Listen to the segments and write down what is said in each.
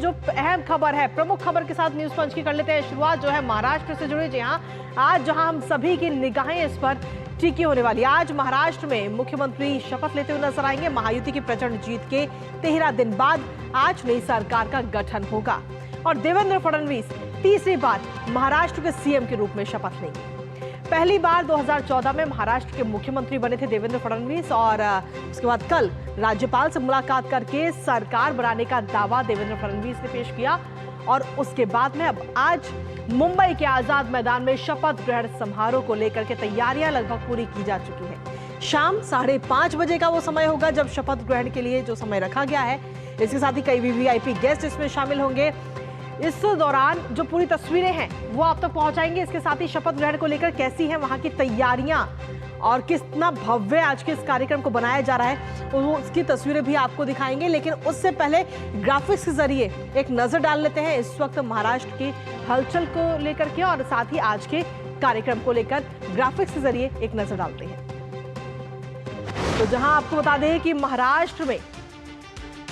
जो अहम खबर है, प्रमुख खबर के साथ न्यूज पंच की कर लेते हैं शुरुआत, जो है महाराष्ट्र से जुड़ी। जी हाँ, आज जहां हम सभी की निगाहें इस पर टिकी होने वाली। आज महाराष्ट्र में मुख्यमंत्री शपथ लेते हुए नजर आएंगे। महायुति की प्रचंड जीत के 13 दिन बाद आज नई सरकार का गठन होगा और देवेंद्र फडणवीस तीसरी बार महाराष्ट्र के सीएम के रूप में शपथ लेंगे। पहली बार 2014 में महाराष्ट्र के मुख्यमंत्री बने थे देवेंद्र फडणवीस और उसके बाद कल राज्यपाल से मुलाकात करके सरकार बनाने का दावा देवेंद्र फडणवीस ने पेश किया और उसके बाद में अब आज मुंबई के आजाद मैदान में शपथ ग्रहण समारोह को लेकर के तैयारियां लगभग पूरी की जा चुकी है। शाम 5:30 बजे का वो समय होगा जब शपथ ग्रहण के लिए जो समय रखा गया है। इसके साथ ही कई वीवीआईपी गेस्ट इसमें शामिल होंगे। इस दौरान जो पूरी तस्वीरें हैं वो आप तक पहुंचाएंगे। इसके साथ ही शपथ ग्रहण को लेकर कैसी है वहां की तैयारियां और कितना भव्य आज के इस कार्यक्रम को बनाया जा रहा है, उसकी तस्वीरें भी आपको दिखाएंगे। लेकिन उससे पहले ग्राफिक्स के जरिए एक नजर डाल लेते हैं इस वक्त महाराष्ट्र की हलचल को लेकर के और साथ ही आज के कार्यक्रम को लेकर ग्राफिक्स के जरिए एक नजर डालते हैं। तो जहां आपको बता दें कि महाराष्ट्र में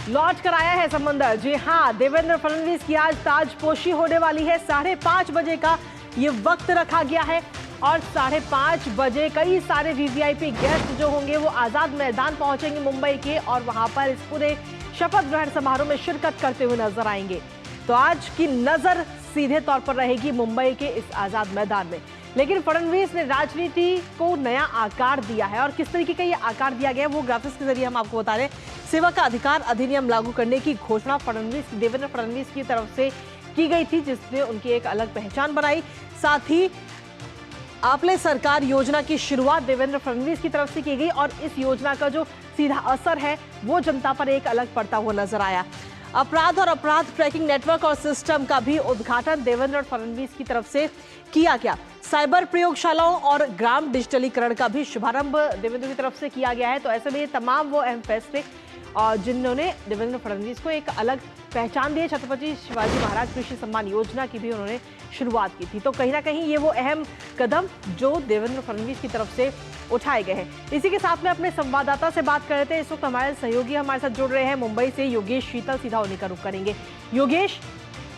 लौट कर आया है समंदर। जी हाँ, देवेंद्र फडणवीस की आज ताजपोशी होने वाली है। 5:30 बजे का ये वक्त रखा गया है और 5:30 बजे कई सारे वीवीआईपी गेस्ट जो होंगे वो आजाद मैदान पहुंचेंगे मुंबई के और वहां पर इस पूरे शपथ ग्रहण समारोह में शिरकत करते हुए नजर आएंगे। तो आज की नजर सीधे तौर पर रहेगी मुंबई के इस आजाद मैदान में। लेकिन फडणवीस ने राजनीति को नया आकार दिया है और किस तरीके का ये आकार दिया गया है वो ग्राफिक्स के जरिए हम आपको बता रहे हैं। सेवा का अधिकार अधिनियम लागू करने की घोषणा देवेंद्र फडणवीस की तरफ से की गई थी, जिसने उनकी एक अलग पहचान बनाई। साथ ही आपले सरकार योजना की शुरुआत देवेंद्र फडणवीस की तरफ से की गई और इस योजना का जो सीधा असर है वो जनता पर एक अलग पड़ता हुआ नजर आया। अपराध और अपराध ट्रैकिंग नेटवर्क और सिस्टम का भी उद्घाटन देवेंद्र फडणवीस की तरफ से किया गया। साइबर प्रयोगशालाओं और ग्राम डिजिटलीकरण का भी शुभारंभ देवेंद्र की तरफ से किया गया है। तो ऐसे में ये तमाम वो अहम फैसले और जिन्होंने देवेंद्र फडणवीस को एक अलग पहचान दी है। छत्रपति शिवाजी महाराज कृषि सम्मान योजना की भी उन्होंने शुरुआत की थी। तो कहीं ना कहीं ये वो अहम कदम जो देवेंद्र फडणवीस की तरफ से उठाए गए हैं। इसी के साथ में अपने संवाददाता से बात कर रहे थे। इस वक्त हमारे सहयोगी हमारे साथ जुड़ रहे हैं मुंबई से योगेश शीतल, सीधा उन्हीं का रुख करेंगे। योगेश,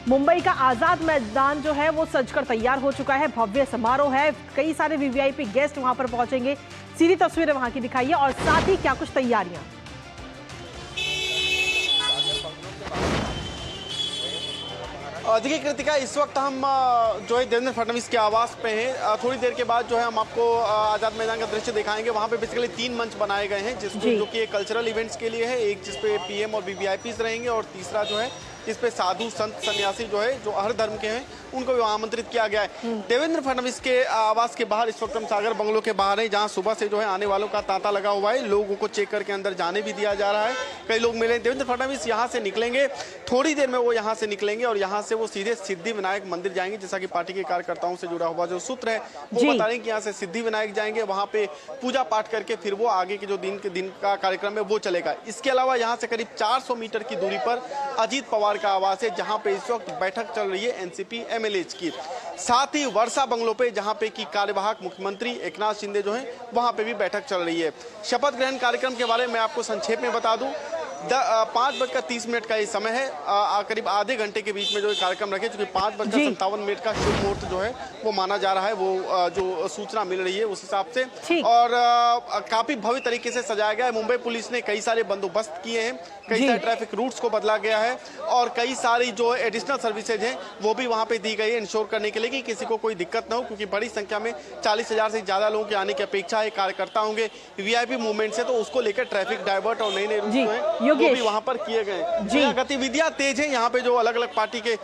मुंबई का आजाद मैदान जो है वो सजकर तैयार हो चुका है, भव्य समारोह है, कई सारे वीवीआईपी गेस्ट वहां पर पहुंचेंगे। सीधी तस्वीरें वहां की दिखाइए और साथ ही क्या कुछ तैयारियां। देखिए कृतिका, इस वक्त हम जो है देवेंद्र फडणवीस के आवास पे हैं। थोड़ी देर के बाद जो है हम आपको आजाद मैदान का दृश्य दिखाएंगे। वहाँ पे बेसिकली 3 मंच बनाए गए हैं जिसको जो कि कल्चरल इवेंट्स के लिए है, एक जिसपे पीएम और वीवीआईपीज रहेंगे और तीसरा जो है इस पे साधु संत सन्यासी जो है जो हर धर्म के हैं उनको भी आमंत्रित किया गया है। देवेंद्र फडणवीस के आवास के बाहर इस वक्त हम सागर बंगलो के बाहर है, जहां सुबह से जो है आने वालों का तांता लगा हुआ है। लोगों को चेक करके अंदर जाने भी दिया जा रहा है। कई लोग मिले। देवेंद्र फडणवीस यहाँ से निकलेंगे, थोड़ी देर में वो यहाँ से निकलेंगे और यहाँ से वो सीधे सिद्धि विनायक मंदिर जाएंगे। जैसा कि पार्टी के कार्यकर्ताओं से जुड़ा हुआ जो सूत्र है वो बता रहे हैं कि यहाँ से सिद्धि विनायक जाएंगे, वहाँ पे पूजा पाठ करके फिर वो आगे के जो दिन का कार्यक्रम है वो चलेगा। इसके अलावा यहाँ से करीब 400 मीटर की दूरी पर अजीत पवार का आवास है, जहां पे इस वक्त बैठक चल रही है एनसीपी एमएलएज की। साथ ही वर्षा बंगलो पे जहां पे की कार्यवाहक मुख्यमंत्री एकनाथ शिंदे जो हैं वहां पे भी बैठक चल रही है। शपथ ग्रहण कार्यक्रम के बारे में आपको संक्षेप में बता दूं, 5:30 का ये समय है। करीब आधे घंटे के बीच में जो कार्यक्रम रखे, चूंकि 5:57 का शुभ मुहूर्त जो है वो माना जा रहा है, वो जो सूचना मिल रही है उस हिसाब से। और काफी भव्य तरीके से सजाया गया है। मुंबई पुलिस ने कई सारे बंदोबस्त किए हैं, कई सारे ट्रैफिक रूट्स को बदला गया है और कई सारी जो एडिशनल सर्विसेज हैं वो भी वहां पे दी गई है इंश्योर करने के लिए कि किसी को कोई दिक्कत ना हो, क्योंकि बड़ी संख्या में 40,000 से ज्यादा लोगों के आने की अपेक्षा है। कार्यकर्ता होंगे वीआईपी मूवमेंट से, तो उसको लेकर ट्रैफिक डाइवर्ट और नए रूट जो है वो भी वहां पर किए गए। गतिविधियां तेज है। यहाँ पे जो अलग अलग पार्टी के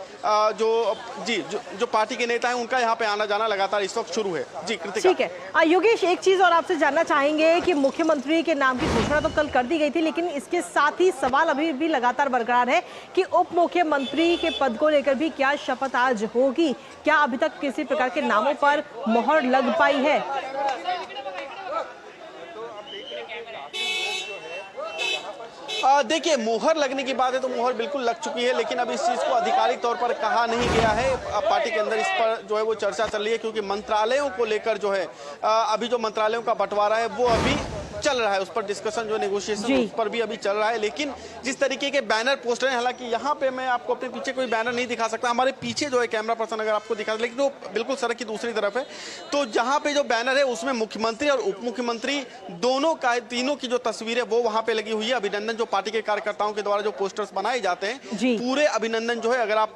जो पार्टी के नेता हैं उनका यहाँ पे आना जाना लगातार इस वक्त शुरू है। जी कृतिका। ठीक है योगेश, एक चीज और आपसे जानना चाहेंगे कि मुख्यमंत्री के नाम की घोषणा तो कल कर दी गई थी, लेकिन इसके साथ ही सवाल अभी भी लगातार बरकरार है कि उप मुख्यमंत्री के पद को लेकर भी क्या शपथ आज होगी? क्या अभी तक किसी प्रकार के नामों पर मोहर लग पाई है? देखिए, मुहर लगने की बात है तो मुहर बिल्कुल लग चुकी है, लेकिन अब इस चीज को आधिकारिक तौर पर कहा नहीं गया है। पार्टी के अंदर इस पर जो है वो चर्चा चल रही है, क्योंकि मंत्रालयों को लेकर जो है अभी जो मंत्रालयों का बंटवारा है वो अभी चल रहा है, उस पर डिस्कशन जो नेगोशिएशन उस पर भी अभी चल रहा है। लेकिन जिस तरीके के बैनर पोस्टर हैं, हालांकि यहाँ पे मैं आपको अपने पीछे कोई बैनर नहीं दिखा सकता, हमारे पीछे जो है कैमरा पर्सन अगर आपको दिखा, लेकिन वो बिल्कुल सड़क की दूसरी तरफ है। तो जहाँ पे जो बैनर है उसमें मुख्यमंत्री और उप मुख्यमंत्री दोनों का, तीनों की जो तस्वीर है वो वहाँ पे लगी हुई है। अभिनंदन जो पार्टी के कार्यकर्ताओं के द्वारा जो पोस्टर्स बनाए जाते हैं, पूरे अभिनंदन जो है, अगर आप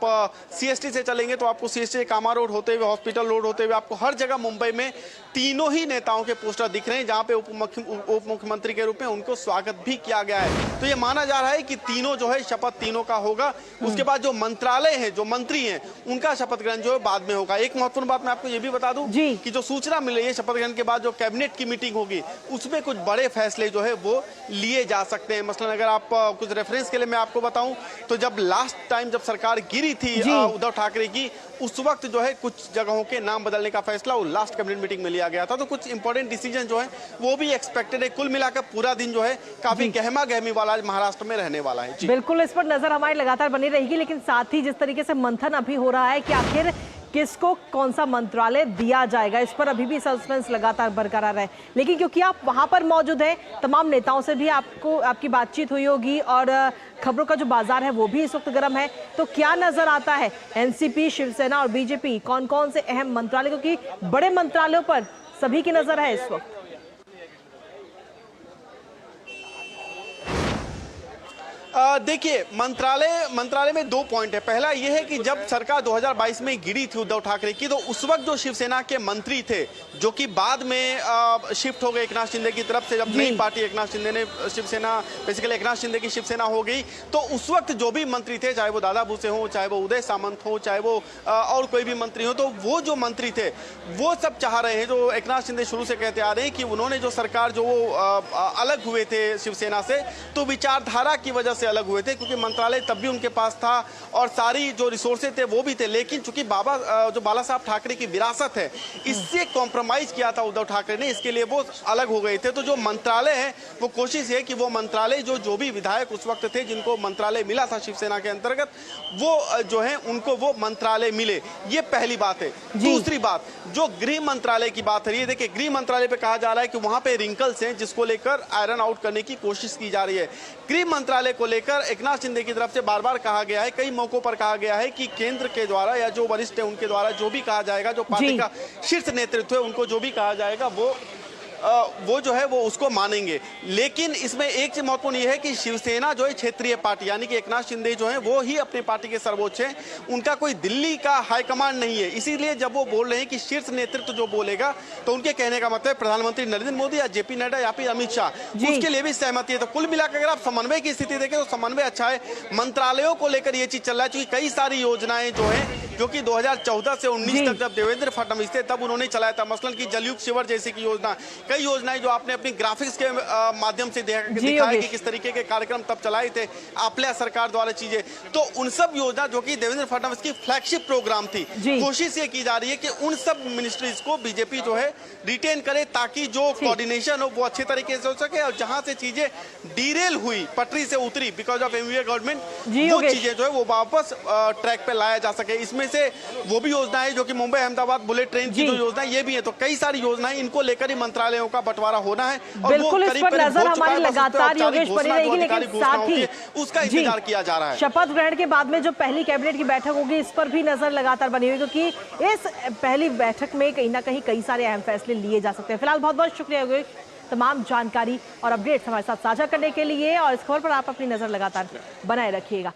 CST से चलेंगे तो आपको CST कामा रोड होते हुए, हॉस्पिटल रोड होते हुए, आपको हर जगह मुंबई में तीनों ही नेताओं के पोस्टर दिख रहे हैं, जहां पे उप मुख्यमंत्री के रूप में उनको स्वागत भी किया गया है। तो ये माना जा रहा है कि तीनों जो है शपथ तीनों का होगा। उसके बाद जो मंत्रालय है, जो मंत्री हैं, उनका शपथ ग्रहण जो है बाद में होगा। एक महत्वपूर्ण बात मैं आपको ये भी बता दूं कि जो सूचना मिल रही है, शपथ ग्रहण के बाद जो कैबिनेट की मीटिंग होगी उसमें कुछ बड़े फैसले जो है वो लिए जा सकते हैं। मसलन अगर आप कुछ रेफरेंस के लिए मैं आपको बताऊं तो जब लास्ट टाइम जब सरकार गिरी थी उद्धव ठाकरे की, उस वक्त जो है कुछ जगहों के नाम बदलने का फैसला वो लास्ट कैबिनेट मीटिंग में लिया गया था। तो कुछ इंपॉर्टेंट डिसीजन जो है वो भी एक्सपेक्टेड है। कुल मिलाकर पूरा दिन जो है काफी गहमा गहमी वाला महाराष्ट्र में रहने वाला है। बिल्कुल, इस पर नजर हमारी लगातार बनी रहेगी। लेकिन साथ ही जिस तरीके से मंथन अभी हो रहा है कि आखिर किसको कौन सा मंत्रालय दिया जाएगा, इस पर अभी भी सस्पेंस लगातार बरकरार है। लेकिन क्योंकि आप वहां पर मौजूद हैं, तमाम नेताओं से भी आपकी बातचीत हुई होगी और खबरों का जो बाजार है वो भी इस वक्त गर्म है। तो क्या नजर आता है, एनसीपी, शिवसेना और बीजेपी कौन कौन से अहम मंत्रालय, क्योंकि बड़े मंत्रालयों पर सभी की नजर है इस वक्त? देखिए, मंत्रालय में 2 पॉइंट है। पहला यह है कि जब सरकार 2022 में गिरी थी उद्धव ठाकरे की, तो उस वक्त जो शिवसेना के मंत्री थे, जो कि बाद में शिफ्ट हो गए एकनाथ शिंदे की तरफ से, जब नई पार्टी एकनाथ शिंदे ने शिवसेना, बेसिकली एकनाथ शिंदे की शिवसेना हो गई, तो उस वक्त जो भी मंत्री थे, चाहे वो दादा भूसे हो, चाहे वो उदय सामंत हो, चाहे वो और कोई भी मंत्री हो, तो वो जो मंत्री थे वो सब चाह रहे हैं, जो एकनाथ शिंदे शुरू से कहते आ रहे हैं कि उन्होंने जो सरकार जो वो अलग हुए थे शिवसेना से, तो विचारधारा की वजह से अलग हुए थे, क्योंकि मंत्रालय तब भी उनके पास था और सारी जो रिसोर्सेज थे वो भी थे। लेकिन चूंकि जो बाला साहब ठाकरे की विरासत है, इससे कॉम्प्रोमाइज किया था उद्धव ठाकरे ने, इसके लिए वो अलग हो गए थे। तो जो मंत्रालय है वो कोशिश है कि वो मंत्रालय जो भी विधायक उस वक्त थे जिनको मंत्रालय मिला था शिवसेना के अंतर्गत, वो जो है उनको वो मंत्रालय मिले। ये पहली बात है। दूसरी बात, जो गृह मंत्रालय की बात है, ये देखिए, गृह मंत्रालय पे कहा जा रहा है कि वहां पे रिंकल्स हैं जिसको लेकर आयरन आउट करने की कोशिश की जा रही है। गृह मंत्रालय को लेकर एकनाथ शिंदे की तरफ से बार बार कहा गया है, कई मौकों पर कहा गया है कि केंद्र के द्वारा या जो वरिष्ठ है उनके द्वारा जो भी कहा जाएगा, जो पार्टी का शीर्ष नेतृत्व है उनको जो भी कहा जाएगा वो जो है वो उसको मानेंगे। लेकिन इसमें एक चीज महत्वपूर्ण ये है कि शिवसेना जो है क्षेत्रीय पार्टी, यानी कि एकनाथ शिंदे जो है वो ही अपनी पार्टी के सर्वोच्च हैं, उनका कोई दिल्ली का हाईकमांड नहीं है। इसीलिए जब वो बोल रहे हैं कि शीर्ष नेतृत्व जो बोलेगा, तो उनके कहने का मतलब प्रधानमंत्री नरेंद्र मोदी या जेपी नड्डा या फिर अमित शाह, उसके लिए भी सहमति है। तो कुल मिलाकर अगर आप समन्वय की स्थिति देखें तो समन्वय अच्छा है। मंत्रालयों को लेकर ये चीज चल रहा है, क्योंकि कई सारी योजनाएं जो है, जो कि 2014 से 19 तक जब देवेंद्र फडणवीस थे तब उन्होंने चलाया था, मसलन की जलयुक्त शिविर जैसी की योजना, कई योजनाएं जो आपने अपनी ग्राफिक्स के माध्यम से दिखाया कि किस तरीके के कार्यक्रम तब चलाए थे आपल्या सरकार द्वारा चीजें, तो उन सब योजना जो कि देवेंद्र फडणवीस की फ्लैगशिप प्रोग्राम थी, कोशिश ये की जा रही है कि उन सब मिनिस्ट्रीज को बीजेपी जो है रिटेन करे, ताकि जो कोऑर्डिनेशन हो वो अच्छे तरीके से हो सके, और जहां से चीजें डीरेल हुई, पटरी से उतरी बिकॉज ऑफ एमवीए गवर्नमेंट, वो चीजें जो है वो वापस ट्रैक पे लाया जा सके। इसमें से वो भी योजना है जो कि मुंबई अहमदाबाद बुलेट ट्रेन की जो योजना ये भी है। तो कई सारी योजनाएं, इनको लेकर ही मंत्रालयों का बंटवारा होना है और बिल्कुल इस पर नजर हमारी लगातार योगेश बनी रहेगी। लेकिन साथ ही उसका इंतजार किया जा रहा है। शपथ ग्रहण के बाद में जो पहली कैबिनेट की बैठक होगी, इस पर भी नजर लगातार बनी हुई, क्योंकि इस पहली बैठक में कहीं ना कहीं कई सारे अहम फैसले लिए जा सकते हैं। फिलहाल बहुत बहुत शुक्रिया योगेश, तमाम जानकारी और अपडेट्स हमारे साथ साझा करने के लिए, और इस खबर पर आप अपनी नजर लगातार बनाए रखिएगा।